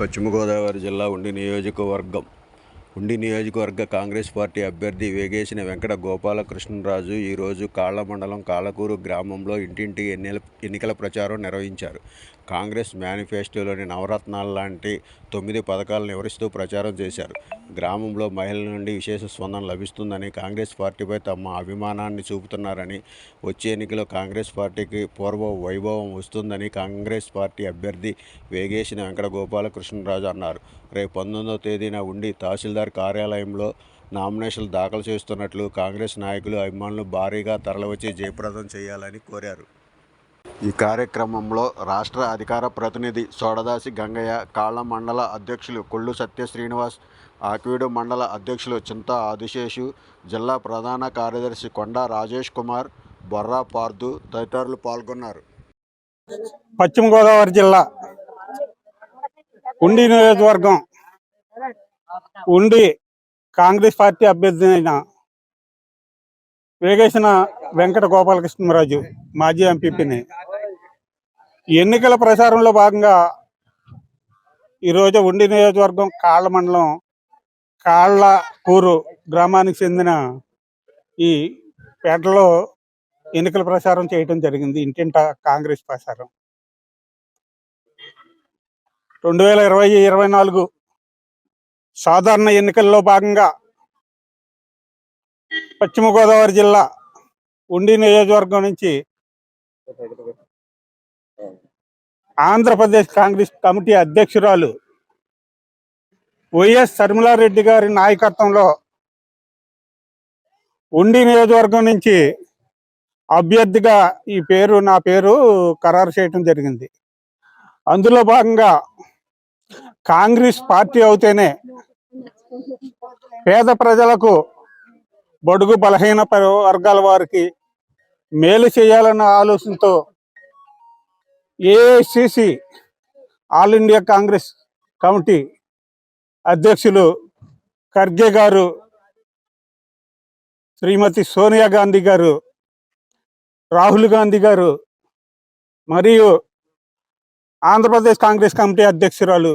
పశ్చిమ గోదావరి జిల్లా ఉండి నియోజకవర్గ కాంగ్రెస్ పార్టీ అభ్యర్థి వేగేసిన వెంకట గోపాలకృష్ణరాజు ఈరోజు కాళ్ల మండలం కాళ్ళకూరు గ్రామంలో ఇంటింటి ఎన్నికల ప్రచారం నిర్వహించారు. కాంగ్రెస్ మేనిఫెస్టోలోని నవరత్నాల లాంటి 9 పథకాలను వివరిస్తూ ప్రచారం చేశారు. గ్రామంలో మహిళల నుండి విశేష స్పందన లభిస్తుందని, కాంగ్రెస్ పార్టీపై తమ అభిమానాన్ని చూపుతున్నారని, వచ్చే ఎన్నికల్లో కాంగ్రెస్ పార్టీకి పూర్వ వైభవం వస్తుందని కాంగ్రెస్ పార్టీ అభ్యర్థి వేగేసిన వెంకట గోపాలకృష్ణరాజు అన్నారు. రేపు 19వ తేదీన ఉండి తహసీల్దార్ కార్యాలయంలో నామినేషన్లు దాఖలు చేస్తున్నట్లు కాంగ్రెస్ నాయకులు, అభిమానులు భారీగా తరలివచ్చి జయప్రదం చేయాలని కోరారు. ఈ కార్యక్రమంలో రాష్ట్ర అధికార ప్రతినిధి సోడదాసి గంగయ్య, కాళ్ల మండల అధ్యక్షులు కొల్లు సత్య శ్రీనివాస్, ఆకివీడు మండల అధ్యక్షులు చింతా ఆదిశేషు, జిల్లా ప్రధాన కార్యదర్శి కొండా రాజేష్ కుమార్, బొర్రా పార్దు తదితరులు పాల్గొన్నారు. పశ్చిమ గోదావరి జిల్లా ఉండి నియోజకవర్గం ఉండి కాంగ్రెస్ పార్టీ అభ్యర్థి అయిన వేగేసిన వెంకట గోపాలకృష్ణరాజు మాజీ ఎంపీని ఎన్నికల ప్రచారంలో భాగంగా ఈరోజు ఉండి నియోజకవర్గం కాళ్ళ మండలం కాళ్ళకూరు గ్రామానికి చెందిన ఈ పేటలో ఎన్నికల ప్రచారం చేయడం జరిగింది. ఇంటింట కాంగ్రెస్ ప్రచారం 2024 సాధారణ ఎన్నికల్లో భాగంగా పశ్చిమ గోదావరి జిల్లా ఉండి నియోజకవర్గం నుంచి ఆంధ్రప్రదేశ్ కాంగ్రెస్ కమిటీ అధ్యక్షురాలు వైఎస్ శర్మిలారెడ్డి గారి నాయకత్వంలో ఉండి నియోజకవర్గం నుంచి అభ్యర్థిగా నా పేరు ఖరారు చేయడం జరిగింది. అందులో భాగంగా కాంగ్రెస్ పార్టీ అవుతేనే పేద ప్రజలకు, బడుగు బలహీన వర్గాల వారికి మేలు చేయాలన్న ఆలోచనతో AICC all India Congress committee అధ్యక్షులు ఖర్గే గారు, శ్రీమతి సోనియా గాంధీ గారు, రాహుల్ గాంధీ గారు మరియు ఆంధ్రప్రదేశ్ కాంగ్రెస్ కమిటీ అధ్యక్షురాలు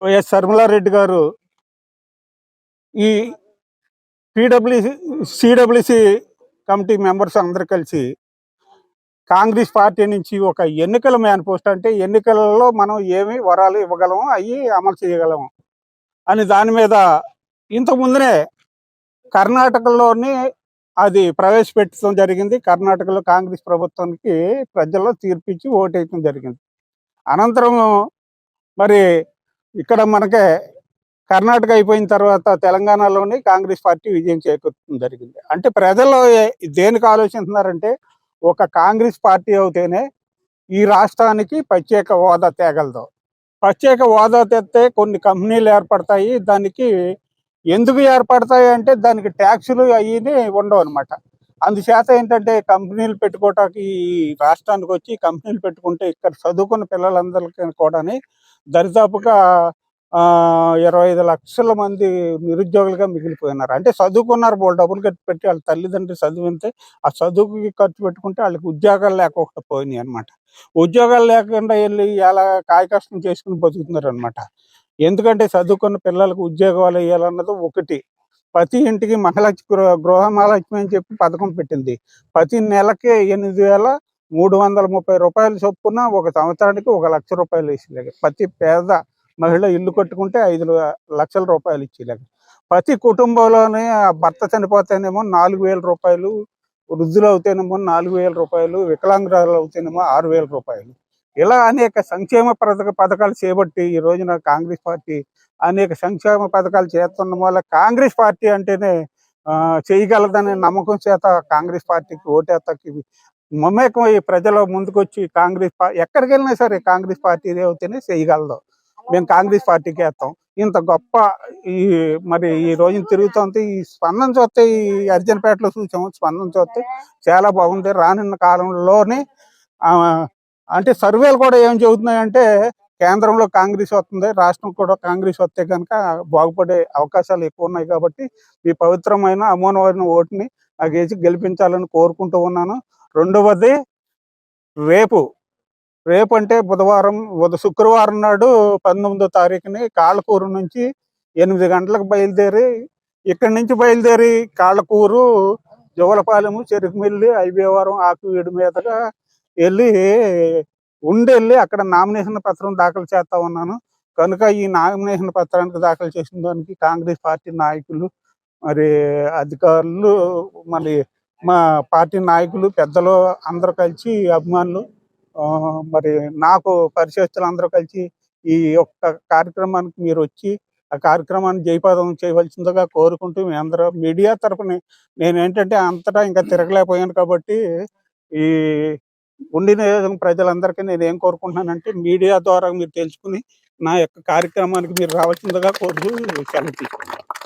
వైఎస్ శర్మిలారెడ్డి గారు ఈ సిడబ్ల్యూసి కమిటీ మెంబర్స్ అందరూ కలిసి కాంగ్రెస్ పార్టీ నుంచి ఒక ఎన్నికల మేనిఫెస్టో, అంటే ఎన్నికలలో మనం ఏమి వరాలు ఇవ్వగలము, అవి అమలు చేయగలము అని దాని మీద ఇంతకుముందునే కర్ణాటకలోని అది ప్రవేశపెట్టడం జరిగింది. కర్ణాటకలో కాంగ్రెస్ ప్రభుత్వానికి ప్రజల్లో తీర్పిచ్చి ఓటేయడం జరిగింది. అనంతరం మరి ఇక్కడ మనకే కర్ణాటక అయిపోయిన తర్వాత తెలంగాణలోని కాంగ్రెస్ పార్టీ విజయం చేకూర్చడం జరిగింది. అంటే ప్రజలు దేనికి ఆలోచిస్తున్నారంటే, ఒక కాంగ్రెస్ పార్టీ అవుతేనే ఈ రాష్ట్రానికి ప్రత్యేక హోదా తేగలదు. ప్రత్యేక హోదా తెస్తే కొన్ని కంపెనీలు ఏర్పడతాయి. దానికి ఎందుకు ఏర్పడతాయి అంటే దానికి ట్యాక్సులు అవి ఉండవు అనమాట. అందుచేత ఏంటంటే కంపెనీలు పెట్టుకోవటానికి ఈ రాష్ట్రానికి వచ్చి కంపెనీలు పెట్టుకుంటే ఇక్కడ చదువుకున్న పిల్లలందరికీ కూడా దరిదాపుగా 25 లక్షల మంది నిరుద్యోగులుగా మిగిలిపోయినారు. అంటే చదువుకున్నారు, వాళ్ళు డబ్బులు కట్టి పెట్టి వాళ్ళ తల్లిదండ్రులు చదివితే ఆ చదువుకి ఖర్చు పెట్టుకుంటే వాళ్ళకి ఉద్యోగాలు లేకపోతే పోయినాయి అనమాట. ఉద్యోగాలు లేకుండా వెళ్ళి ఇలా కాయకష్టం చేసుకుని బతుకుతున్నారు అనమాట. ఎందుకంటే చదువుకున్న పిల్లలకు ఉద్యోగాలు ఇవ్వాలన్నది ఒకటి. ప్రతి ఇంటికి గృహమహాలక్ష్మి అని చెప్పి పథకం పెట్టింది. ప్రతి నెలకి 8,330 రూపాయలు చొప్పున ఒక సంవత్సరానికి 1 లక్ష రూపాయలు ఇచ్చేలాగా, ప్రతి పేద మహిళ ఇల్లు కట్టుకుంటే 5 లక్షల రూపాయలు ఇచ్చేలాగా, ప్రతి కుటుంబంలోనే భర్త చనిపోతేనేమో 4,000 రూపాయలు, వృద్ధులు అవుతేనేమో 4,000 రూపాయలు, వికలాంగురాలు అవుతేనేమో 6,000 రూపాయలు, ఇలా అనేక సంక్షేమ పథకాలు చేపట్టి ఈ రోజున కాంగ్రెస్ పార్టీ అనేక సంక్షేమ పథకాలు చేస్తున్న వల్ల కాంగ్రెస్ పార్టీ అంటేనే చేయగలదనే నమ్మకం చేత కాంగ్రెస్ పార్టీకి ఓటేతకి మమేకమై ప్రజలు ముందుకొచ్చి ఎక్కడికి వెళ్ళినా సరే కాంగ్రెస్ పార్టీ అవుతేనే చేయగలదు, మేము కాంగ్రెస్ పార్టీకి వేస్తాం. ఇంత గొప్ప మరి ఈ రోజున తిరుగుతుంది. ఈ స్పందన చూస్తే ఈ అర్జున్పేటలో చూసాము, స్పందన చూస్తే చాలా బాగుంది. రానున్న కాలంలోనే అంటే సర్వేలు కూడా ఏం చెబుతున్నాయంటే కేంద్రంలో కాంగ్రెస్ వస్తుంది, రాష్ట్రం కూడా కాంగ్రెస్ వస్తే కనుక బాగుపడే అవకాశాలు ఎక్కువ ఉన్నాయి. కాబట్టి ఈ పవిత్రమైన అమూల్యమైన ఓటుని నాకు వేసి గెలిపించాలని కోరుకుంటూ ఉన్నాను. రెండవది, రేపు రేపంటే బుధవారం, శుక్రవారం నాడు 19వ తారీఖుని కాళ్ళకూరు నుంచి 8 గంటలకు బయలుదేరి, ఇక్కడి నుంచి బయలుదేరి కాళ్ళకూరు, జువలపాలెము, చెరుకుమిల్లి, ఐబీవరం, ఆకువీడు మీదుగా వెళ్ళి ఉండెళ్ళి అక్కడ నామినేషన్ పత్రం దాఖలు చేస్తా ఉన్నాను. కనుక ఈ నామినేషన్ పత్రానికి దాఖలు చేసిన దానికి కాంగ్రెస్ పార్టీ నాయకులు, మరి అధికారులు, మరి మా పార్టీ నాయకులు, పెద్దలు అందరూ కలిసి, అభిమానులు, మరి నాకు పరిచయస్తులు అందరూ కలిసి ఈ యొక్క కార్యక్రమానికి మీరు వచ్చి ఆ కార్యక్రమాన్ని జయప్రదం చేయవలసిందిగా కోరుకుంటూ, మీ అందరూ మీడియా తరపున నేనేంటంటే అంతటా ఇంకా తిరగలేకపోయాను కాబట్టి ఈ ఉండి నియోజకవర్గం ప్రజలందరికీ నేను ఏం కోరుకుంటున్నానంటే మీడియా ద్వారా మీరు తెలుసుకుని నా యొక్క కార్యక్రమానికి మీరు రావాల్సిందిగా కోరుతూ సెలవు తీసుకుంటాను.